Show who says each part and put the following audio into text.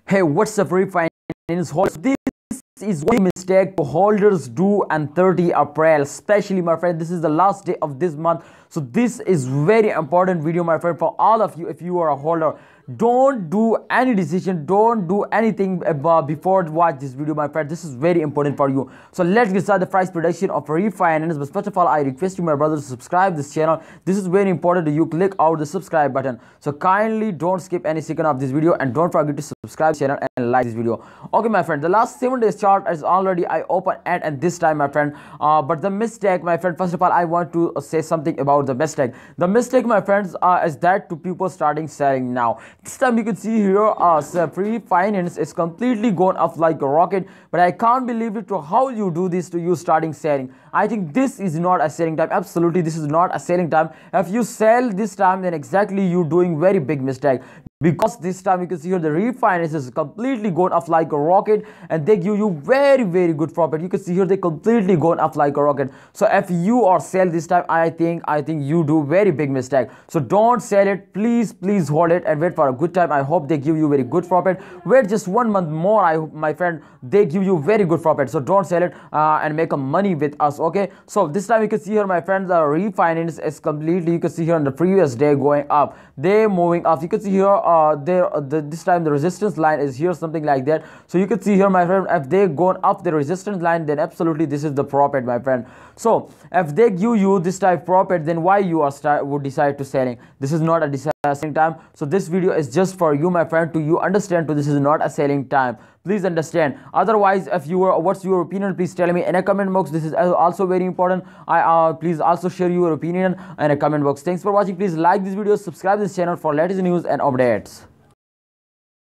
Speaker 1: Hey, what's up, Reef Finance? This is one mistake holders do on 30 April, especially my friend. This is the last day of this month, so this is very important video, my friend, for all of you. If you are a holder, don't do any decision, don't do anything before watch this video, my friend. This is very important for you. So let's get started the price prediction of Reef Finance. But first of all, I request you, my brothers, to subscribe this channel. This is very important to you. Click out the subscribe button, so kindly don't skip any second of this video, and don't forget to subscribe channel and like this video. Okay, my friend, the last 7 days chart is already I open and this time, my friend, but the mistake, my friend, first of all, I want to say something about the mistake. The mistake, my friends, is that to people starting selling now. This time you can see here Reef Finance is completely gone up like a rocket, but I can't believe it to how you do this to you starting selling. I think this is not a selling time. Absolutely, this is not a selling time. If you sell this time, then exactly you doing very big mistake, because this time you can see here the Reef Finance is completely gone up like a rocket, and they give you very good profit. You can see here they completely gone up like a rocket. So if you are sell this time, I think you do very big mistake. So don't sell it, please hold it and wait for a good time. I hope they give you very good profit. Wait just 1 month more, I hope, my friend, they give you very good profit. So don't sell it and make a money with us. Okay, so this time you can see here, my friends, the Reef Finance is completely, you can see here on the previous day going up, they moving up. You can see here this time the resistance line is here, something like that. So you can see here, my friend, if they gone up the resistance line, then absolutely this is the profit, my friend. So if they give you this type profit, then why you are would decide to selling? This is not a selling time. So this video is just for you, my friend, to you understand to this is not a selling time. Please understand. Otherwise, if you are, what's your opinion, please tell me in a comment box. This is also very important. Please also share your opinion in a comment box. Thanks for watching. Please like this video, subscribe this channel for latest news and updates.